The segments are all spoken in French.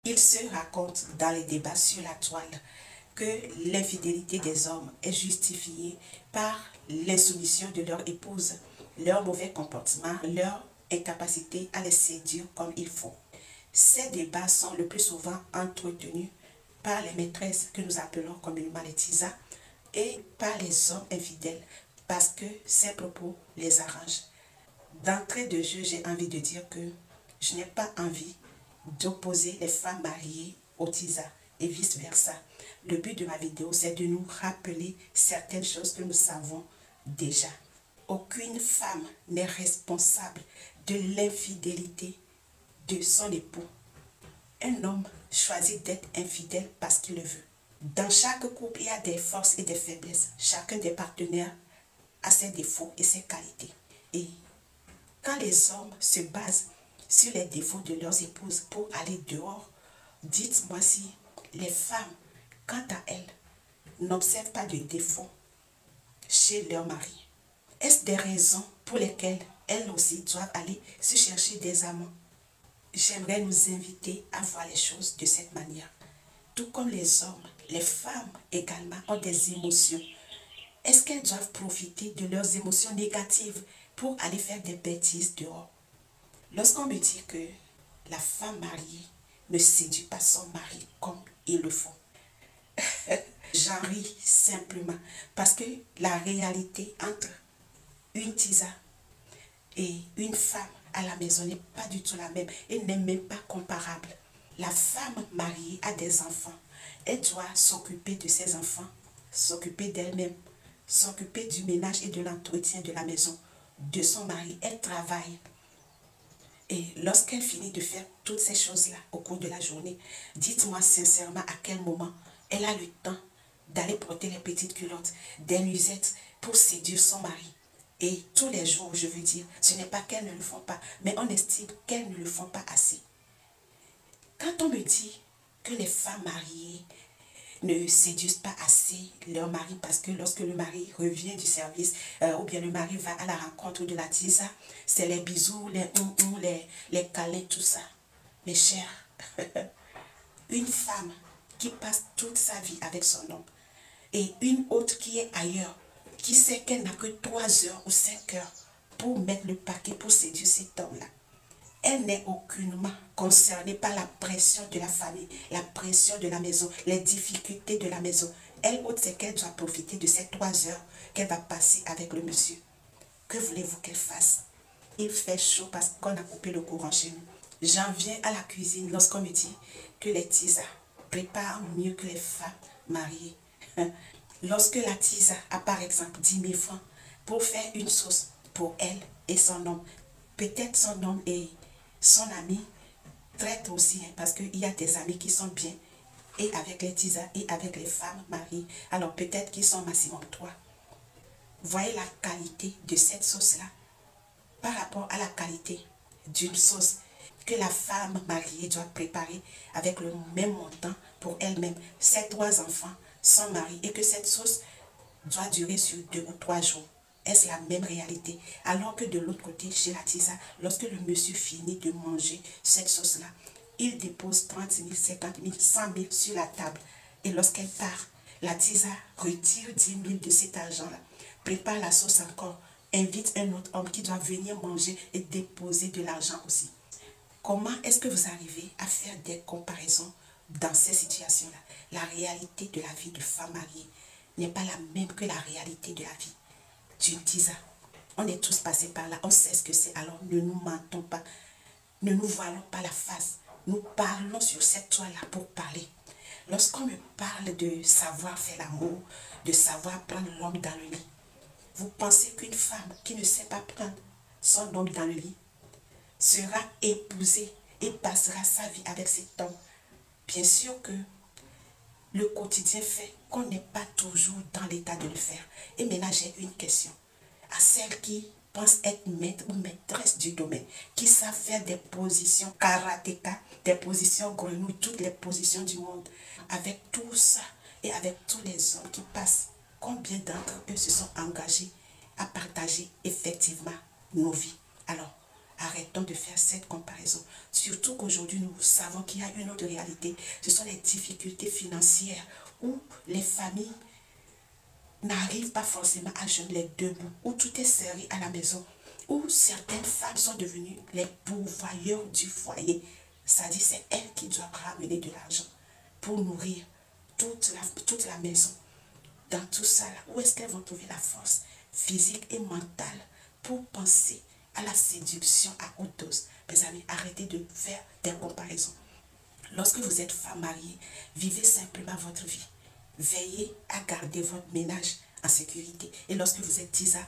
Il se raconte dans les débats sur la toile que l'infidélité des hommes est justifiée par l'insoumission de leur épouse, leur mauvais comportement, leur incapacité à les séduire comme il faut. Ces débats sont le plus souvent entretenus par les maîtresses que nous appelons communément les tisas et par les hommes infidèles parce que ces propos les arrangent. D'entrée de jeu, j'ai envie de dire que je n'ai pas envie d'opposer les femmes mariées aux tisas et vice-versa. Le but de ma vidéo, c'est de nous rappeler certaines choses que nous savons déjà. Aucune femme n'est responsable de l'infidélité de son époux. Un homme choisit d'être infidèle parce qu'il le veut. Dans chaque couple, il y a des forces et des faiblesses. Chacun des partenaires a ses défauts et ses qualités. Et quand les hommes se basent sur les défauts de leurs épouses pour aller dehors, dites-moi si les femmes, quant à elles, n'observent pas de défauts chez leur mari. Est-ce des raisons pour lesquelles elles aussi doivent aller se chercher des amants? J'aimerais nous inviter à voir les choses de cette manière. Tout comme les hommes, les femmes également ont des émotions. Est-ce qu'elles doivent profiter de leurs émotions négatives pour aller faire des bêtises dehors? Lorsqu'on me dit que la femme mariée ne séduit pas son mari comme il le faut, j'en ris simplement parce que la réalité entre une tisa et une femme à la maison n'est pas du tout la même et n'est même pas comparable. La femme mariée a des enfants. Elle doit s'occuper de ses enfants, s'occuper d'elle-même, s'occuper du ménage et de l'entretien de la maison, de son mari. Elle travaille. Et lorsqu'elle finit de faire toutes ces choses-là au cours de la journée, dites-moi sincèrement à quel moment elle a le temps d'aller porter les petites culottes, des nuisettes pour séduire son mari. Et tous les jours, je veux dire, ce n'est pas qu'elles ne le font pas, mais on estime qu'elles ne le font pas assez. Quand on me dit que les femmes mariées ne séduisent pas assez leur mari parce que lorsque le mari revient du service ou bien le mari va à la rencontre de la tisa, c'est les bisous, les câlins, tout ça. Mes chers, une femme qui passe toute sa vie avec son homme et une autre qui est ailleurs, qui sait qu'elle n'a que 3 heures ou 5 heures pour mettre le paquet pour séduire cet homme-là. Elle n'est aucunement concernée par la pression de la famille, la pression de la maison, les difficultés de la maison. Elle, autre, c'est qu'elle doit profiter de ces 3 heures qu'elle va passer avec le monsieur. Que voulez-vous qu'elle fasse? Il fait chaud parce qu'on a coupé le courant chez nous. J'en viens à la cuisine lorsqu'on me dit que les tisas préparent mieux que les femmes mariées. Lorsque la tisa a par exemple 10 000 francs pour faire une sauce pour elle et son homme, peut-être son homme et son ami traitent aussi, parce qu'il y a des amis qui sont bien et avec les tisas et avec les femmes mariées. Alors peut-être qu'ils sont maximum 3. Voyez la qualité de cette sauce-là par rapport à la qualité d'une sauce que la femme mariée doit préparer avec le même montant pour elle-même, ses 3 enfants, son mari, et que cette sauce doit durer sur 2 ou 3 jours. Est-ce la même réalité? Alors que de l'autre côté, chez la tisa, lorsque le monsieur finit de manger cette sauce-là, il dépose 30 000, 50 000, 100 000 sur la table. Et lorsqu'elle part, la tisa retire 10 000 de cet argent-là, prépare la sauce encore, invite un autre homme qui doit venir manger et déposer de l'argent aussi. Comment est-ce que vous arrivez à faire des comparaisons dans ces situations-là? La réalité de la vie de femme mariée n'est pas la même que la réalité de la vie d'une tisa. On est tous passés par là, on sait ce que c'est, alors ne nous mentons pas, ne nous voilons pas la face. Nous parlons sur cette toile-là pour parler. Lorsqu'on me parle de savoir faire l'amour, de savoir prendre l'homme dans le lit, vous pensez qu'une femme qui ne sait pas prendre son homme dans le lit sera épousée et passera sa vie avec cet homme? Bien sûr que le quotidien fait qu'on n'est pas toujours dans l'état de le faire. Et maintenant, j'ai une question à celles qui pensent être maîtres ou maîtresses du domaine, qui savent faire des positions karatéka, des positions grenouilles, toutes les positions du monde. Avec tout ça et avec tous les hommes qui passent, combien d'entre eux se sont engagés à partager effectivement nos vies? Alors, Arrêtons de faire cette comparaison. Surtout qu'aujourd'hui, nous savons qu'il y a une autre réalité. Ce sont les difficultés financières où les familles n'arrivent pas forcément à joindre les deux bouts, où tout est serré à la maison, où certaines femmes sont devenues les pourvoyeurs du foyer. C'est-à-dire c'est elles qui doivent ramener de l'argent pour nourrir toute la maison. Dans tout ça, là, où est-ce qu'elles vont trouver la force physique et mentale pour penser à la séduction à haute dose? Mes amis, arrêtez de faire des comparaisons. Lorsque vous êtes femme mariée, vivez simplement votre vie. Veillez à garder votre ménage en sécurité. Et lorsque vous êtes tisa,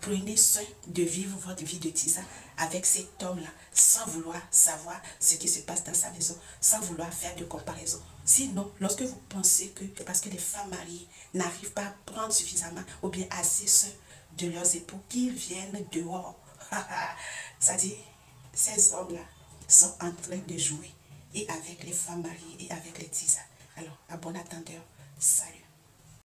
prenez soin de vivre votre vie de tisa avec cet homme-là, sans vouloir savoir ce qui se passe dans sa maison, sans vouloir faire de comparaison. Sinon, lorsque vous pensez que, parce que les femmes mariées n'arrivent pas à prendre suffisamment ou bien assez soin de leurs époux, qu'ils viennent dehors, c'est-à-dire, ces hommes-là sont en train de jouer et avec les femmes mariées et avec les tisas. Alors, à bon attendeur, salut.